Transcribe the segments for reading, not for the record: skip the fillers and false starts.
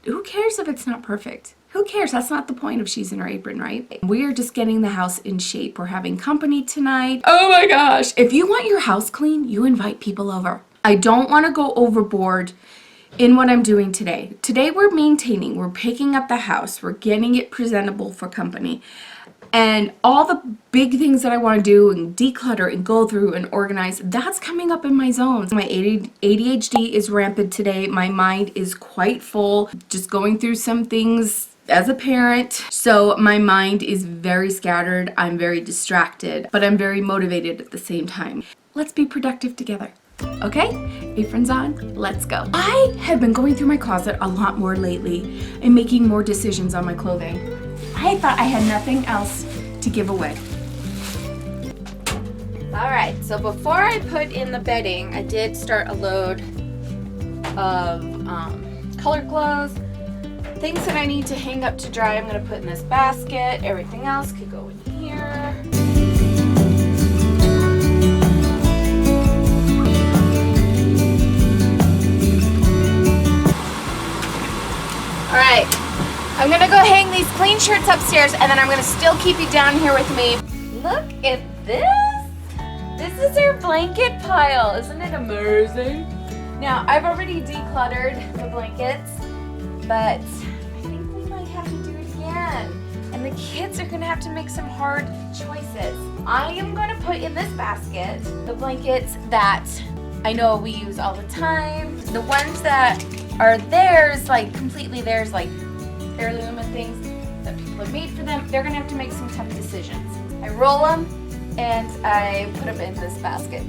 who cares if it's not perfect? Who cares? That's not the point of She's in Her Apron, right? We're just getting the house in shape. We're having company tonight. Oh my gosh. If you want your house clean, you invite people over. I don't want to go overboard in what I'm doing today. Today we're maintaining, we're picking up the house, we're getting it presentable for company. And all the big things that I want to do and declutter and go through and organize, that's coming up in my zones. My ADHD is rampant today. My mind is quite full, just going through some things as a parent. So my mind is very scattered. I'm very distracted, but I'm very motivated at the same time. Let's be productive together. Okay, aprons on, let's go. I have been going through my closet a lot more lately and making more decisions on my clothing. I thought I had nothing else to give away. All right, so before I put in the bedding, I did start a load of colored clothes, things that I need to hang up to dry. I'm gonna put in this basket. Everything else could go in here. All right, I'm gonna go hang these clean shirts upstairs and then I'm gonna still keep you down here with me. Look at this. This is our blanket pile. Isn't it amazing? Now, I've already decluttered the blankets, but I think we might have to do it again. And the kids are gonna have to make some hard choices. I am gonna put in this basket the blankets that I know we use all the time. The ones that are theirs, like completely theirs, like heirloom and things that people have made for them, they're gonna have to make some tough decisions. I roll them and I put them in this basket.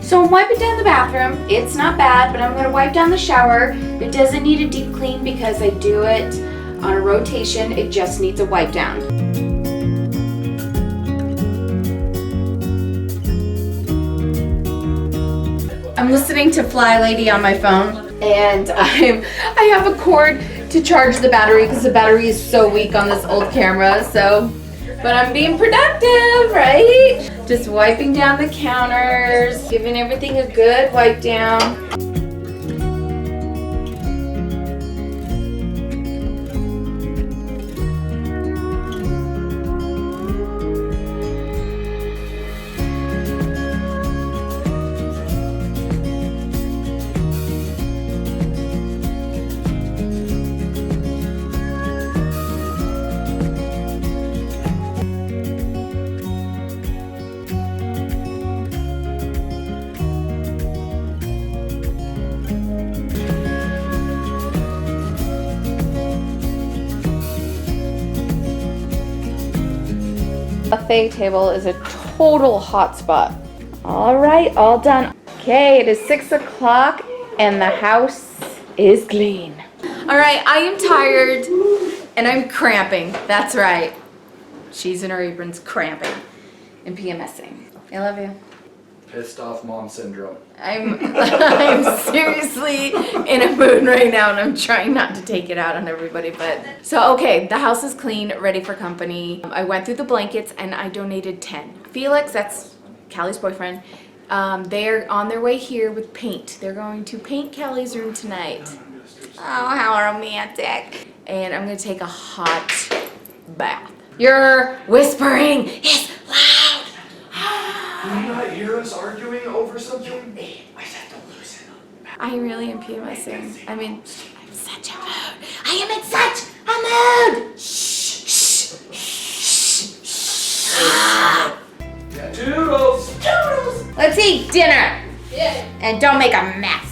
So I'm wiping down the bathroom. It's not bad, but I'm gonna wipe down the shower. It doesn't need a deep clean because I do it on a rotation. It just needs a wipe down. I'm listening to Fly Lady on my phone, and I have a cord to charge the battery because the battery is so weak on this old camera. But I'm being productive, right? Just wiping down the counters, giving everything a good wipe down. Buffet table is a total hotspot. All right, all done. Okay, it is 6 o'clock and the house is clean. All right, I am tired and I'm cramping. That's right. She's in her apron's cramping and PMSing. I love you. Pissed off mom syndrome. I'm seriously in a mood right now and I'm trying not to take it out on everybody, but so okay, the house is clean, ready for company. I went through the blankets and I donated 10. Felix, that's Callie's boyfriend, they're on their way here with paint. They're going to paint Callie's room tonight. Oh, how romantic. And I'm gonna take a hot bath. Your whispering is loud. Can you not hear us arguing over something? I said to loosen up. I really am PMSing. I'm such a mood. I am in such a mood. Shh, shh, shh, shh. Yeah, toodles. Let's eat dinner. Yeah. And don't make a mess.